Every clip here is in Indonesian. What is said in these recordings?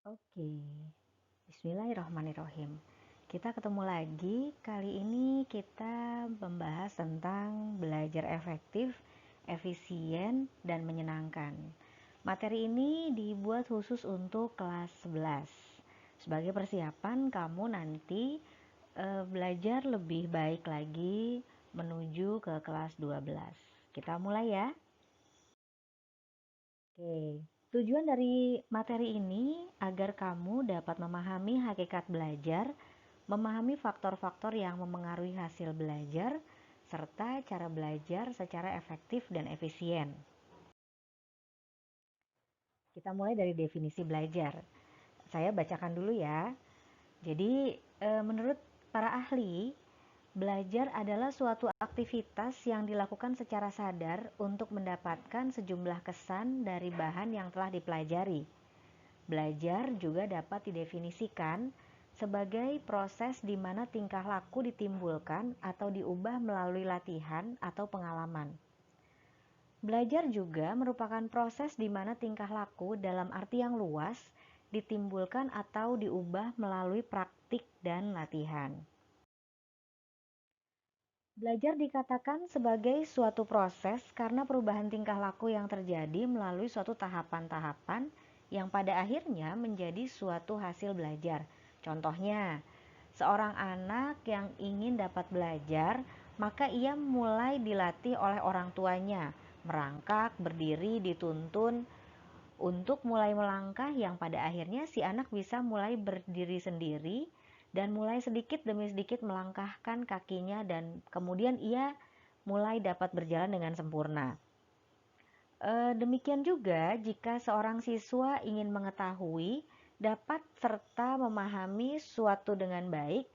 Oke, bismillahirrahmanirrahim. Kita ketemu lagi. Kali ini kita membahas tentang belajar efektif, efisien, dan menyenangkan. Materi ini dibuat khusus untuk kelas 11. Sebagai persiapan kamu nanti belajar lebih baik lagi menuju ke kelas 12. Kita mulai ya. Oke, tujuan dari materi ini agar kamu dapat memahami hakikat belajar, memahami faktor-faktor yang memengaruhi hasil belajar, serta cara belajar secara efektif dan efisien. Kita mulai dari definisi belajar. Saya bacakan dulu ya. Jadi, menurut para ahli, belajar adalah suatu aktivitas yang dilakukan secara sadar untuk mendapatkan sejumlah kesan dari bahan yang telah dipelajari. Belajar juga dapat didefinisikan sebagai proses di mana tingkah laku ditimbulkan atau diubah melalui latihan atau pengalaman. Belajar juga merupakan proses di mana tingkah laku dalam arti yang luas ditimbulkan atau diubah melalui praktik dan latihan. Belajar dikatakan sebagai suatu proses karena perubahan tingkah laku yang terjadi melalui suatu tahapan-tahapan yang pada akhirnya menjadi suatu hasil belajar. Contohnya, seorang anak yang ingin dapat belajar, maka ia mulai dilatih oleh orang tuanya, merangkak, berdiri, dituntun untuk mulai melangkah yang pada akhirnya si anak bisa mulai berdiri sendiri dan mulai sedikit demi sedikit melangkahkan kakinya dan kemudian ia mulai dapat berjalan dengan sempurna. Demikian juga jika seorang siswa ingin mengetahui, dapat serta memahami suatu dengan baik,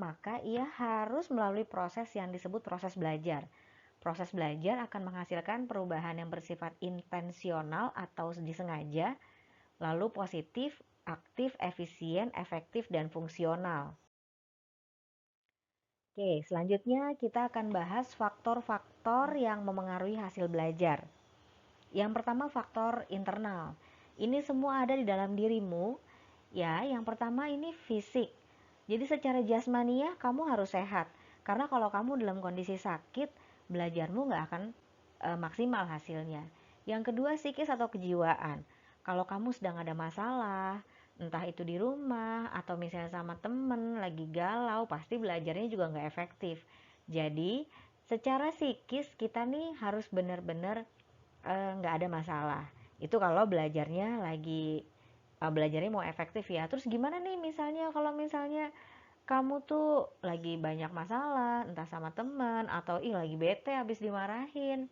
maka ia harus melalui proses yang disebut proses belajar. Proses belajar akan menghasilkan perubahan yang bersifat intensional atau disengaja, lalu positif, aktif, efisien, efektif, dan fungsional. Oke, selanjutnya kita akan bahas faktor-faktor yang memengaruhi hasil belajar. Yang pertama faktor internal. Ini semua ada di dalam dirimu. Ya, yang pertama ini fisik. Jadi secara jasmaniah kamu harus sehat. Karena kalau kamu dalam kondisi sakit, belajarmu nggak akan maksimal hasilnya. Yang kedua psikis atau kejiwaan. Kalau kamu sedang ada masalah, entah itu di rumah atau misalnya sama temen lagi galau, pasti belajarnya juga nggak efektif. Jadi secara psikis kita nih harus benar-benar nggak ada masalah. Itu kalau belajarnya mau efektif ya. Terus gimana nih misalnya kalau misalnya kamu tuh lagi banyak masalah, entah sama teman atau lagi bete habis dimarahin.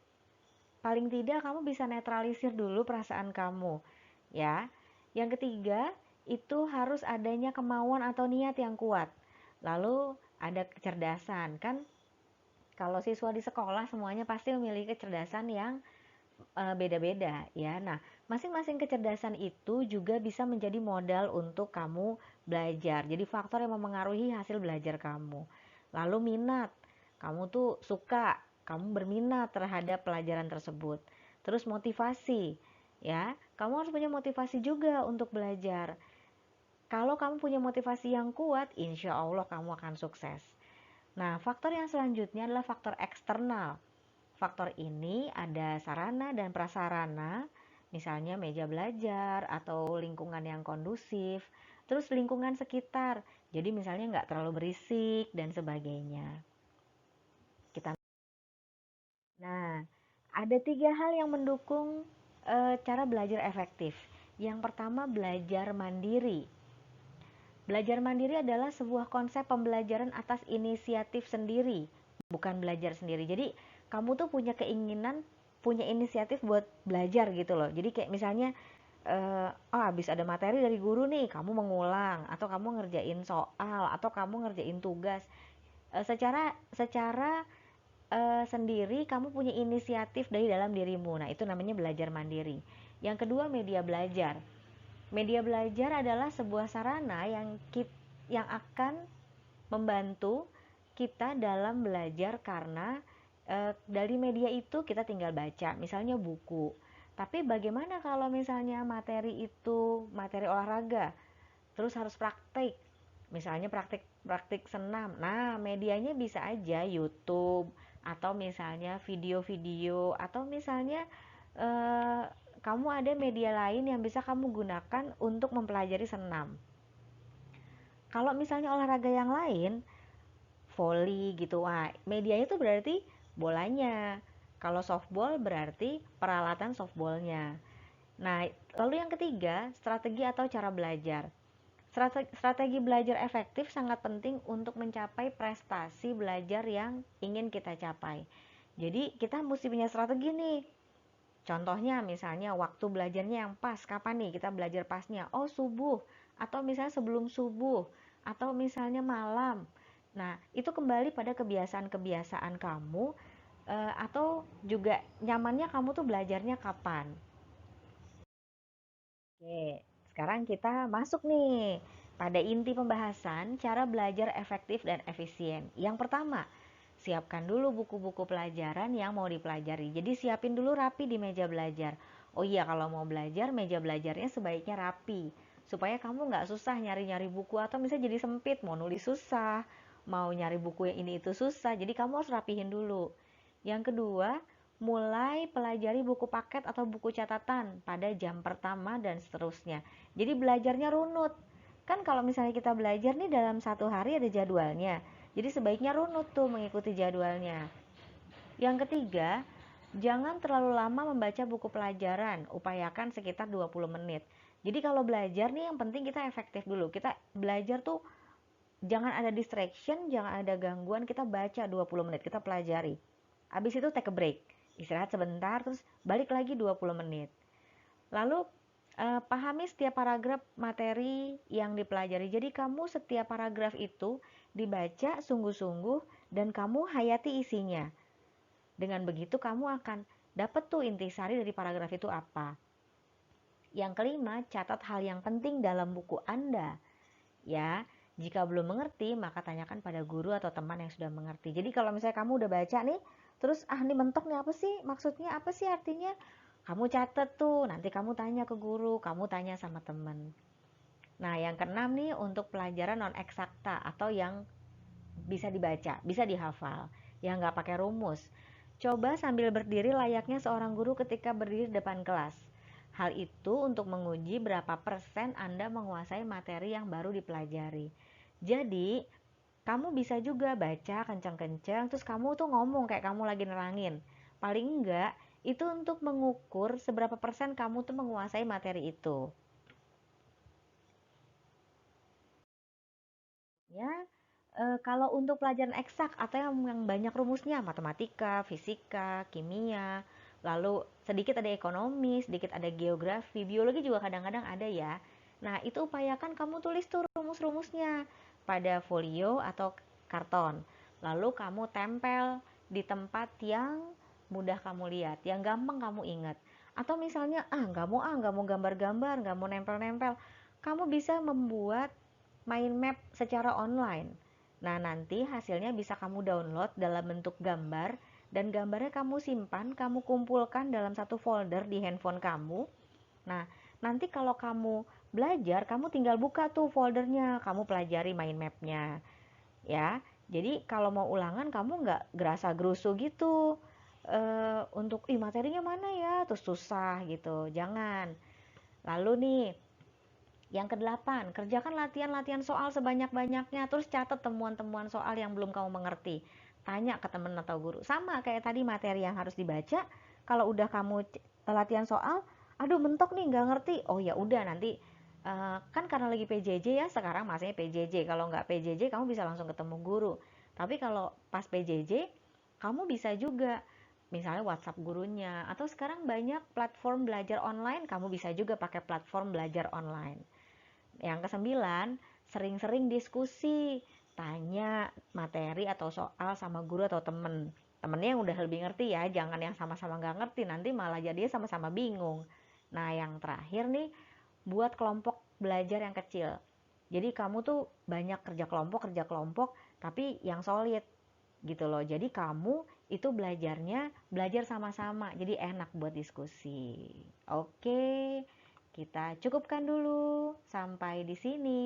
Paling tidak kamu bisa netralisir dulu perasaan kamu, ya. Yang ketiga, itu harus adanya kemauan atau niat yang kuat. Lalu ada kecerdasan, kan kalau siswa di sekolah semuanya pasti memiliki kecerdasan yang beda-beda ya. Nah, masing-masing kecerdasan itu juga bisa menjadi modal untuk kamu belajar. Jadi faktor yang memengaruhi hasil belajar kamu. Lalu minat. Kamu tuh suka, kamu berminat terhadap pelajaran tersebut. Terus motivasi, ya. Kamu harus punya motivasi juga untuk belajar. Kalau kamu punya motivasi yang kuat, insya Allah kamu akan sukses. Nah, faktor yang selanjutnya adalah faktor eksternal. Faktor ini ada sarana dan prasarana, misalnya meja belajar atau lingkungan yang kondusif, terus lingkungan sekitar, jadi misalnya nggak terlalu berisik dan sebagainya. Kita, nah, ada 3 hal yang mendukung cara belajar efektif. Yang pertama, belajar mandiri. Belajar mandiri adalah sebuah konsep pembelajaran atas inisiatif sendiri, bukan belajar sendiri. Jadi, kamu tuh punya keinginan, punya inisiatif buat belajar gitu loh. Jadi kayak misalnya, oh habis ada materi dari guru nih, kamu mengulang, atau kamu ngerjain soal, atau kamu ngerjain tugas. Secara secara sendiri, kamu punya inisiatif dari dalam dirimu. Nah, itu namanya belajar mandiri. Yang kedua, media belajar. Media belajar adalah sebuah sarana yang akan membantu kita dalam belajar karena dari media itu kita tinggal baca, misalnya buku. Tapi bagaimana kalau misalnya materi itu materi olahraga, terus harus praktik, misalnya praktik senam. Nah, medianya bisa aja YouTube, atau misalnya video-video, atau misalnya eh, kamu ada media lain yang bisa kamu gunakan untuk mempelajari senam. Kalau misalnya olahraga yang lain, volley gitu, wah medianya itu berarti bolanya. Kalau softball berarti peralatan softballnya. Nah, lalu yang ketiga, strategi atau cara belajar. Strategi belajar efektif sangat penting untuk mencapai prestasi belajar yang ingin kita capai. Jadi kita mesti punya strategi nih. Contohnya misalnya waktu belajarnya yang pas, kapan nih kita belajar pasnya? Oh, subuh, atau misalnya sebelum subuh, atau misalnya malam. Nah, itu kembali pada kebiasaan-kebiasaan kamu, atau juga nyamannya kamu tuh belajarnya kapan. Oke, sekarang kita masuk nih pada inti pembahasan cara belajar efektif dan efisien. Yang pertama, siapkan dulu buku-buku pelajaran yang mau dipelajari. Jadi siapin dulu rapi di meja belajar. Oh iya, kalau mau belajar, meja belajarnya sebaiknya rapi. Supaya kamu nggak susah nyari-nyari buku, atau misalnya jadi sempit, mau nulis susah, mau nyari buku yang ini itu susah. Jadi kamu harus rapihin dulu. Yang kedua, mulai pelajari buku paket atau buku catatan pada jam pertama dan seterusnya. Jadi belajarnya runut. Kan kalau misalnya kita belajar nih dalam satu hari ada jadwalnya. Jadi sebaiknya runut tuh mengikuti jadwalnya. Yang ketiga, jangan terlalu lama membaca buku pelajaran. Upayakan sekitar 20 menit. Jadi kalau belajar nih yang penting kita efektif dulu. Kita belajar tuh jangan ada distraction, jangan ada gangguan. Kita baca 20 menit, kita pelajari. Habis itu take a break, istirahat sebentar, terus balik lagi 20 menit. Lalu pahami setiap paragraf materi yang dipelajari. Jadi kamu setiap paragraf itu dibaca sungguh-sungguh dan kamu hayati isinya. Dengan begitu kamu akan dapat tuh intisari dari paragraf itu apa. Yang kelima, catat hal yang penting dalam buku Anda. Ya, jika belum mengerti, maka tanyakan pada guru atau teman yang sudah mengerti. Jadi kalau misalnya kamu udah baca nih, terus nih mentok nih apa sih? Maksudnya apa sih artinya? Kamu catet tuh, nanti kamu tanya ke guru, kamu tanya sama teman. Nah, yang keenam nih untuk pelajaran non eksakta atau yang bisa dibaca, bisa dihafal, yang nggak pakai rumus. Coba sambil berdiri layaknya seorang guru ketika berdiri di depan kelas. Hal itu untuk menguji berapa persen Anda menguasai materi yang baru dipelajari. Jadi, kamu bisa juga baca kencang-kencang, terus kamu tuh ngomong kayak kamu lagi nerangin. Paling enggak, itu untuk mengukur seberapa persen kamu tuh menguasai materi itu. Ya, kalau untuk pelajaran eksak atau yang banyak rumusnya, matematika, fisika, kimia, lalu sedikit ada ekonomi, sedikit ada geografi, biologi juga kadang-kadang ada ya. Nah, itu upayakan kamu tulis tuh rumus-rumusnya pada folio atau karton. Lalu kamu tempel di tempat yang mudah kamu lihat, yang gampang kamu ingat. Atau misalnya, nggak mau gambar-gambar, nggak mau nempel-nempel, kamu bisa membuat mind map secara online. Nah, nanti hasilnya bisa kamu download dalam bentuk gambar dan gambarnya kamu simpan, kamu kumpulkan dalam satu folder di handphone kamu. Nah, nanti kalau kamu belajar, kamu tinggal buka tuh foldernya, kamu pelajari mind mapnya. Ya, jadi kalau mau ulangan kamu nggak gerasa gerusu gitu. Untuk materinya mana ya, terus susah gitu. Jangan. Lalu nih, yang kedelapan, kerjakan latihan-latihan soal sebanyak-banyaknya, terus catat temuan-temuan soal yang belum kamu mengerti. Tanya ke teman atau guru. Sama kayak tadi materi yang harus dibaca, kalau udah kamu latihan soal, aduh mentok nih nggak ngerti. Oh ya udah nanti kan karena lagi PJJ ya sekarang masanya PJJ. Kalau nggak PJJ kamu bisa langsung ketemu guru. Tapi kalau pas PJJ kamu bisa juga misalnya WhatsApp gurunya atau sekarang banyak platform belajar online, kamu bisa juga pakai platform belajar online. Yang kesembilan, sering-sering diskusi, tanya materi atau soal sama guru atau temen. Temennya yang udah lebih ngerti ya, jangan yang sama-sama nggak ngerti, nanti malah jadinya sama-sama bingung. Nah, yang terakhir nih, buat kelompok belajar yang kecil. Jadi kamu tuh banyak kerja kelompok, tapi yang solid gitu loh. Jadi kamu itu belajar sama-sama, jadi enak buat diskusi. Oke, kita cukupkan dulu sampai di sini.